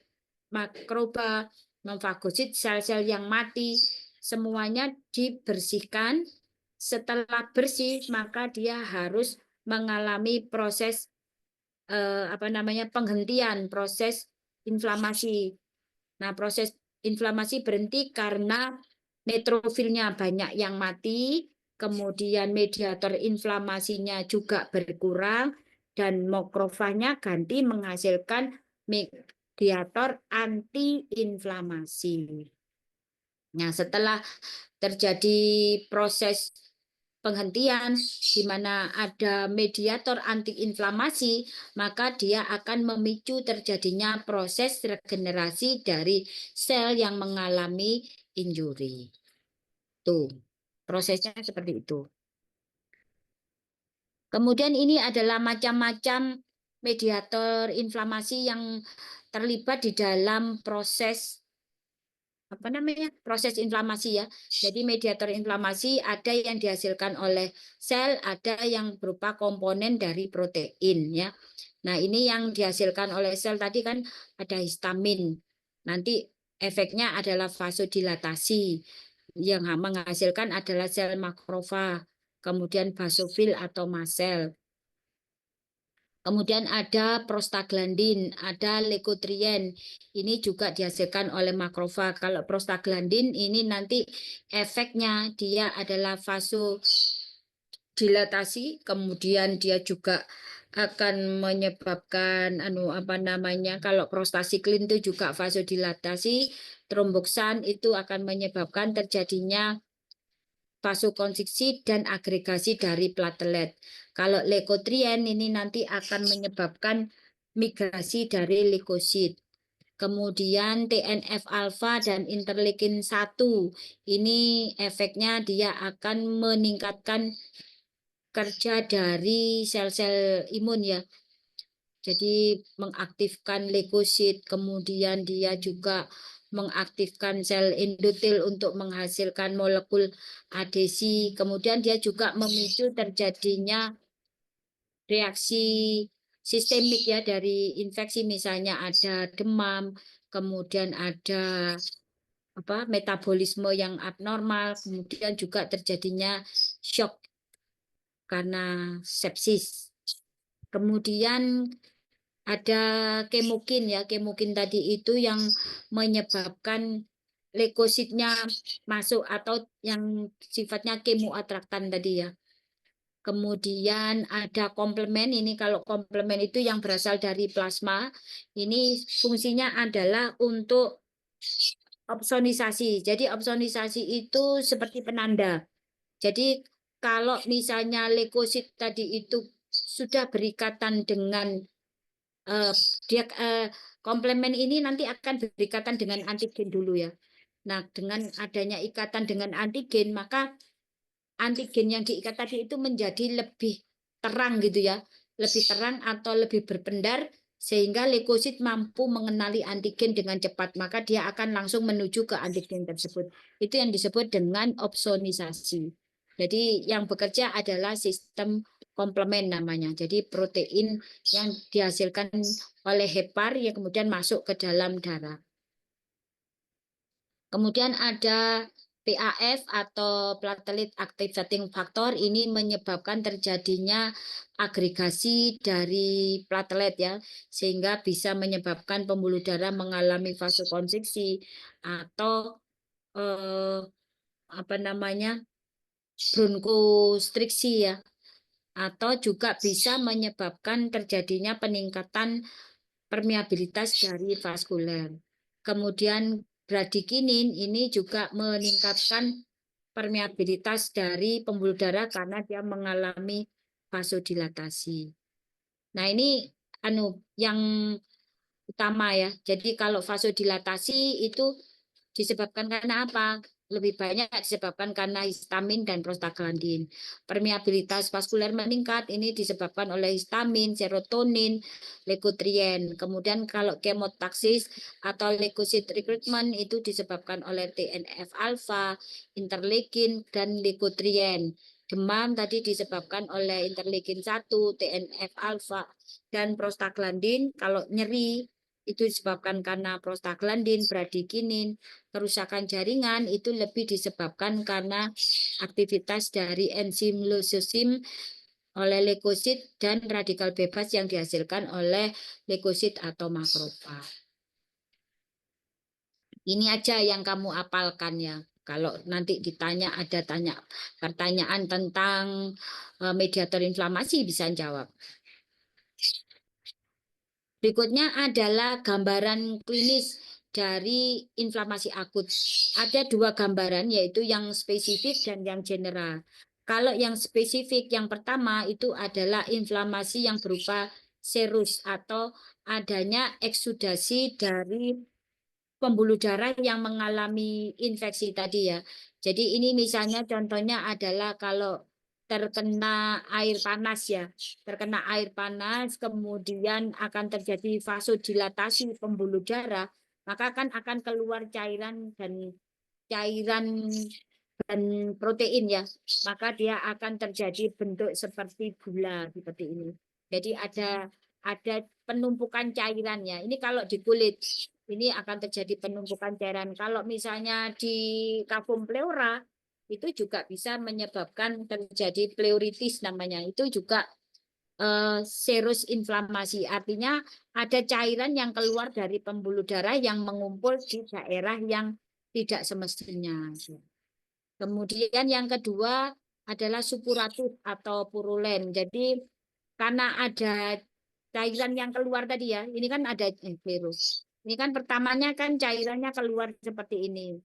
A: makroba, memfagosit sel-sel yang mati. Semuanya dibersihkan. Setelah bersih, maka dia harus mengalami proses penghentian proses inflamasi. Nah, proses inflamasi berhenti karena neutrofilnya banyak yang mati, kemudian mediator inflamasinya juga berkurang, dan makrofagnya ganti menghasilkan mediator antiinflamasi. Nah, setelah terjadi proses penghentian di mana ada mediator antiinflamasi, maka dia akan memicu terjadinya proses regenerasi dari sel yang mengalami injury. Tuh, prosesnya seperti itu. Kemudian ini adalah macam-macam mediator inflamasi yang terlibat di dalam proses proses inflamasi ya. Jadi mediator inflamasi ada yang dihasilkan oleh sel, ada yang berupa komponen dari protein ya. Nah, ini yang dihasilkan oleh sel tadi kan ada histamin. Nanti efeknya adalah vasodilatasi. Yang menghasilkan adalah sel makrofag, kemudian basofil atau mast cell. Kemudian ada prostaglandin, ada leukotrien. Ini juga dihasilkan oleh makrofag. Kalau prostaglandin ini nanti efeknya dia adalah vasodilatasi, kemudian dia juga akan menyebabkan kalau prostasiklin itu juga vasodilatasi, tromboksan itu akan menyebabkan terjadinya vasokonstriksi dan agregasi dari platelet. Kalau leukotrien ini nanti akan menyebabkan migrasi dari leukosit. Kemudian TNF alfa dan interleukin 1 ini efeknya dia akan meningkatkan kerja dari sel-sel imun ya. Jadi mengaktifkan leukosit, kemudian dia juga mengaktifkan sel endotel untuk menghasilkan molekul adesi. Kemudian dia juga memicu terjadinya reaksi sistemik ya dari infeksi, misalnya ada demam, kemudian ada metabolisme yang abnormal, kemudian juga terjadinya shock karena sepsis. Kemudian ada kemokin ya, kemokin tadi itu yang menyebabkan leukositnya masuk atau yang sifatnya kemoatraktan tadi ya. Kemudian ada komplemen, ini kalau komplemen itu yang berasal dari plasma, ini fungsinya adalah untuk opsonisasi. Jadi opsonisasi itu seperti penanda. Jadi kalau misalnya leukosit tadi itu sudah berikatan dengan eh, dia komplemen ini nanti akan berikatan dengan antigen dulu ya. Nah, dengan adanya ikatan dengan antigen, maka antigen yang diikat tadi itu menjadi lebih terang gitu ya, lebih terang atau lebih berpendar sehingga leukosit mampu mengenali antigen dengan cepat, maka dia akan langsung menuju ke antigen tersebut. Itu yang disebut dengan opsonisasi. Jadi yang bekerja adalah sistem komplement namanya. Jadi protein yang dihasilkan oleh hepar yang kemudian masuk ke dalam darah. Kemudian ada PAF atau platelet activating factor, ini menyebabkan terjadinya agregasi dari platelet ya, sehingga bisa menyebabkan pembuluh darah mengalami vasokonstriksi atau eh, bronkostriksi ya, atau juga bisa menyebabkan terjadinya peningkatan permeabilitas dari vaskuler. Kemudian bradikinin ini juga meningkatkan permeabilitas dari pembuluh darah karena dia mengalami vasodilatasi. Nah, ini yang utama ya. Jadi kalau vasodilatasi itu disebabkan karena apa? Lebih banyak disebabkan karena histamin dan prostaglandin. Permeabilitas vaskuler meningkat ini disebabkan oleh histamin, serotonin, leukotrien. Kemudian kalau kemotaksis atau leukocyte recruitment itu disebabkan oleh TNF alfa, interleukin dan leukotrien. Demam tadi disebabkan oleh interleukin 1, TNF alfa dan prostaglandin. Kalau nyeri itu disebabkan karena prostaglandin, bradikinin. Kerusakan jaringan itu lebih disebabkan karena aktivitas dari enzim lysosim oleh leukosit dan radikal bebas yang dihasilkan oleh leukosit atau makrofag. Ini aja yang kamu apalkan ya. Kalau nanti ditanya ada pertanyaan tentang mediator inflamasi bisa jawab. Berikutnya adalah gambaran klinis dari inflamasi akut. Ada dua gambaran, yaitu yang spesifik dan yang general. Kalau yang spesifik, yang pertama itu adalah inflamasi yang berupa serus atau adanya eksudasi dari pembuluh darah yang mengalami infeksi tadi ya. Jadi ini misalnya contohnya adalah kalau terkena air panas ya, terkena air panas kemudian akan terjadi vasodilatasi pembuluh darah, maka akan keluar cairan dan protein ya, maka dia akan terjadi bentuk seperti gula seperti ini. Jadi ada penumpukan cairannya. Ini kalau di kulit ini akan terjadi penumpukan cairan. Kalau misalnya di kavum pleura itu juga bisa menyebabkan terjadi pleuritis namanya. Itu juga serus inflamasi. Artinya ada cairan yang keluar dari pembuluh darah yang mengumpul di daerah yang tidak semestinya. Kemudian yang kedua adalah supuratif atau purulen. Jadi karena ada cairan yang keluar tadi ya, ini kan ada virus. Ini kan pertamanya kan cairannya keluar seperti ini.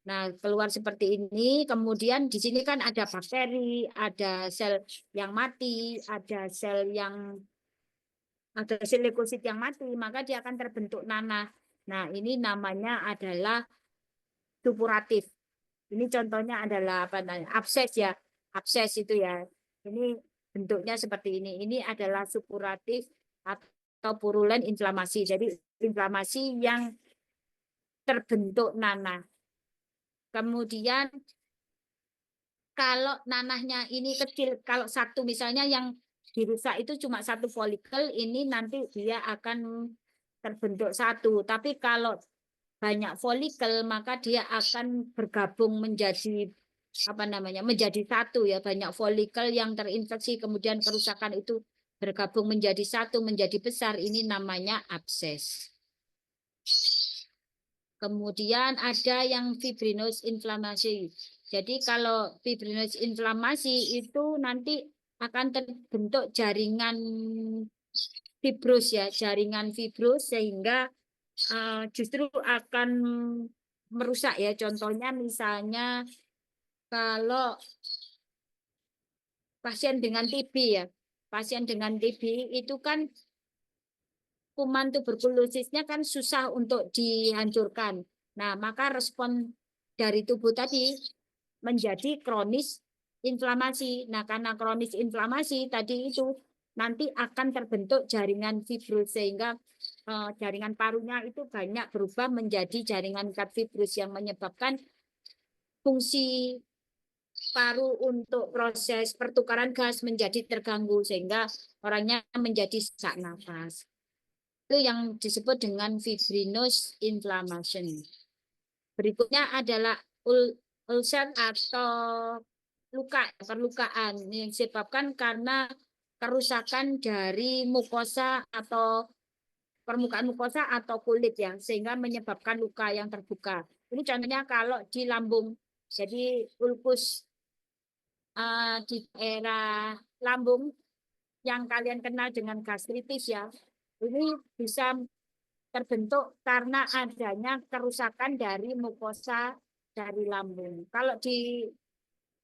A: Nah, keluar seperti ini, kemudian di sini kan ada bakteri, ada sel yang mati, ada sel leukosit yang mati, maka dia akan terbentuk nanah. Nah, ini namanya adalah supuratif. Ini contohnya adalah apa namanya? Abses ya. Abses itu ya. Ini bentuknya seperti ini. Ini adalah supuratif atau purulen inflamasi. Jadi inflamasi yang terbentuk nanah. Kemudian kalau nanahnya ini kecil, kalau satu misalnya yang dirusak itu cuma satu folikel, ini nanti dia akan terbentuk satu. Tapi kalau banyak folikel, maka dia akan bergabung menjadi apa namanya? Menjadi satu ya. Banyak folikel yang terinfeksi kemudian kerusakan itu bergabung menjadi satu, menjadi besar. Ini namanya abses. Kemudian ada yang fibrinous inflamasi. Jadi kalau fibrinous inflamasi itu nanti akan terbentuk jaringan fibrus ya, jaringan fibrus sehingga justru akan merusak ya. Contohnya misalnya kalau pasien dengan TB ya, pasien dengan TB itu kan kuman tuberkulosisnya kan susah untuk dihancurkan. Nah, maka respon dari tubuh tadi menjadi kronis inflamasi. Nah, karena kronis inflamasi tadi itu nanti akan terbentuk jaringan fibrus sehingga jaringan parunya itu banyak berubah menjadi jaringan kat fibrus yang menyebabkan fungsi paru untuk proses pertukaran gas menjadi terganggu sehingga orangnya menjadi sesak nafas. Itu yang disebut dengan fibrinous inflammation. Berikutnya adalah ulcer atau luka, perlukaan yang disebabkan karena kerusakan dari mukosa atau permukaan mukosa atau kulit ya, sehingga menyebabkan luka yang terbuka. Ini contohnya kalau di lambung, jadi ulkus di daerah lambung yang kalian kenal dengan gastritis ya, ini bisa terbentuk karena adanya kerusakan dari mukosa dari lambung. Kalau di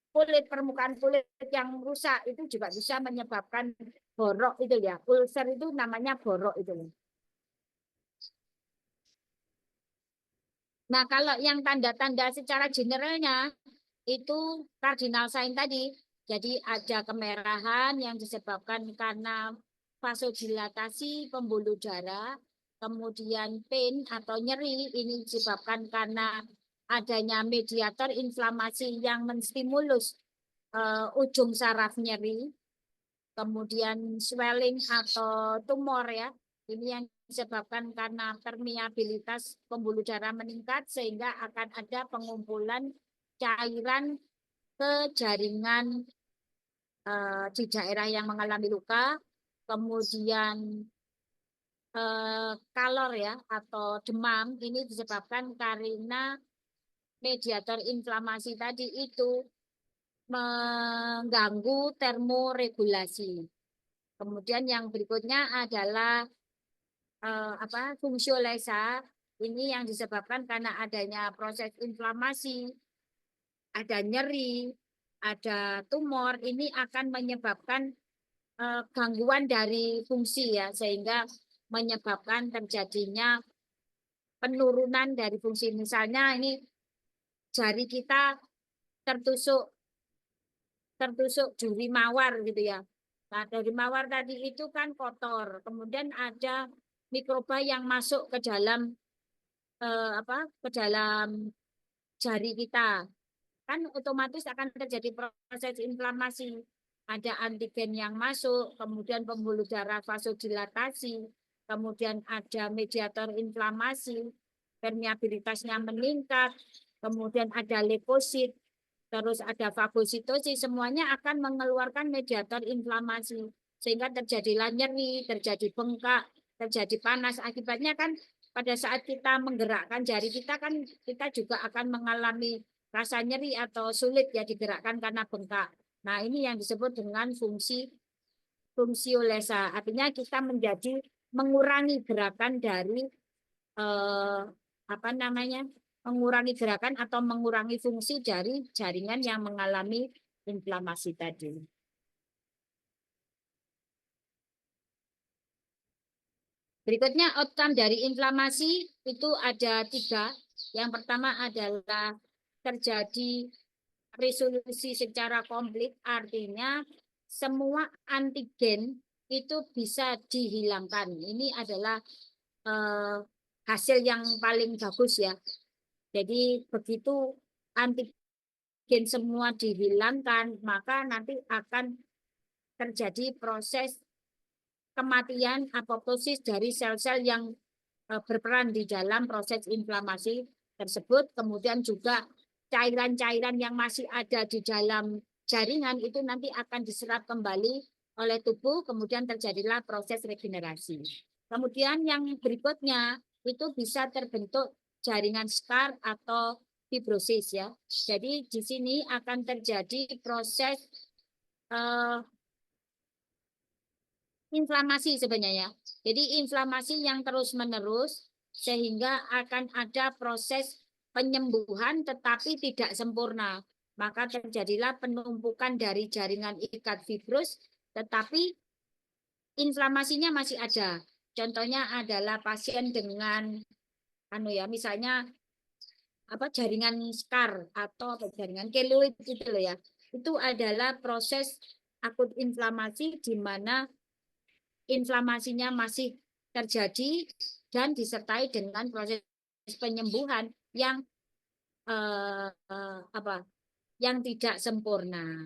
A: kulit, permukaan kulit yang rusak itu juga bisa menyebabkan borok itu ya. Ulcer itu namanya borok itu. Nah, kalau yang tanda-tanda secara generalnya itu cardinal sign tadi. Jadi ada kemerahan yang disebabkan karena vasodilatasi pembuluh darah, kemudian pain atau nyeri ini disebabkan karena adanya mediator inflamasi yang menstimulus ujung saraf nyeri, kemudian swelling atau tumor ya. Ini yang disebabkan karena permeabilitas pembuluh darah meningkat sehingga akan ada pengumpulan cairan ke jaringan di daerah yang mengalami luka, kemudian kalor ya atau demam ini disebabkan karena mediator inflamasi tadi itu mengganggu termoregulasi. Kemudian yang berikutnya adalah fungsiolesa. Ini yang disebabkan karena adanya proses inflamasi, ada nyeri, ada tumor, ini akan menyebabkan gangguan dari fungsi ya, sehingga menyebabkan terjadinya penurunan dari fungsi. Misalnya ini jari kita tertusuk tertusuk duri mawar gitu ya. Nah, dari mawar tadi itu kan kotor. Kemudian ada mikroba yang masuk ke dalam ke dalam jari kita. Kan otomatis akan terjadi proses inflamasi. Ada antigen yang masuk, kemudian pembuluh darah vasodilatasi, kemudian ada mediator inflamasi, permeabilitasnya meningkat, kemudian ada leukosit, terus ada fagositosis, semuanya akan mengeluarkan mediator inflamasi. sehingga terjadilah nyeri, terjadi bengkak, terjadi panas. Akibatnya kan pada saat kita menggerakkan jari kita kan kita juga akan mengalami rasa nyeri atau sulit ya digerakkan karena bengkak. Nah, ini yang disebut dengan fungsiolesa. Artinya kita menjadi mengurangi gerakan dari apa namanya? Mengurangi gerakan atau mengurangi fungsi dari jaringan yang mengalami inflamasi tadi. Berikutnya outcome dari inflamasi itu ada 3. Yang pertama adalah terjadi resolusi secara komplit, artinya semua antigen itu bisa dihilangkan. Ini adalah hasil yang paling bagus ya. Jadi begitu antigen semua dihilangkan, maka nanti akan terjadi proses kematian apoptosis dari sel-sel yang berperan di dalam proses inflamasi tersebut. Kemudian juga cairan-cairan yang masih ada di dalam jaringan itu nanti akan diserap kembali oleh tubuh, kemudian terjadilah proses regenerasi. Kemudian yang berikutnya itu bisa terbentuk jaringan scar atau fibrosis ya. Jadi di sini akan terjadi proses inflamasi sebenarnya. Jadi inflamasi yang terus-menerus sehingga akan ada proses penyembuhan tetapi tidak sempurna. Maka terjadilah penumpukan dari jaringan ikat fibrus tetapi inflamasinya masih ada. Contohnya adalah pasien dengan misalnya jaringan scar atau jaringan keloid gitu loh ya. Itu adalah proses akut inflamasi di mana inflamasinya masih terjadi dan disertai dengan proses penyembuhan yang yang tidak sempurna.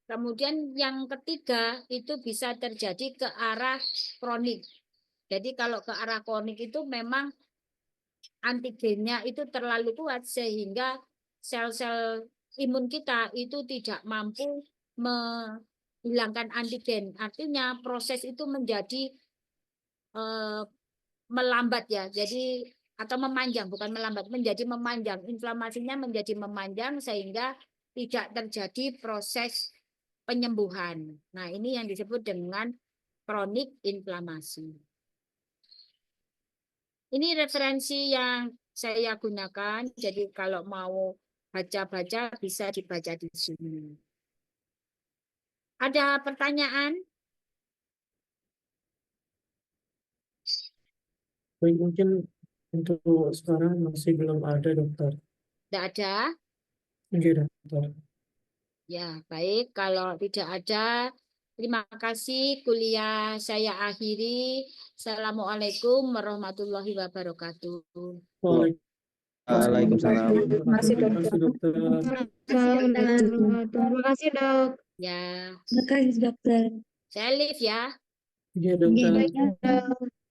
A: Kemudian yang ketiga itu bisa terjadi ke arah kronik. Jadi kalau ke arah kronik itu memang antigennya itu terlalu kuat sehingga sel-sel imun kita itu tidak mampu menghilangkan antigen. Artinya proses itu menjadi melambat ya. Jadi atau memanjang, bukan melambat, menjadi memanjang. Inflamasinya menjadi memanjang sehingga tidak terjadi proses penyembuhan. Nah, ini yang disebut dengan kronik inflamasi. Ini referensi yang saya gunakan. Jadi kalau mau baca-baca bisa dibaca di sini. Ada pertanyaan?
B: Baik, mungkin untuk sekarang masih belum ada, dokter.
A: Tidak ada?
B: Oke, dokter.
A: Ya, baik. Kalau tidak ada, terima kasih. Kuliah saya akhiri. Assalamualaikum warahmatullahi wabarakatuh.
C: Waalaikumsalam.
B: Terima kasih, dokter.
D: Terima kasih, Dok.
A: Ya,
D: Terima kasih, Dokter.
A: saya live ya.
B: Iya, dokter.
D: Iya, Dok.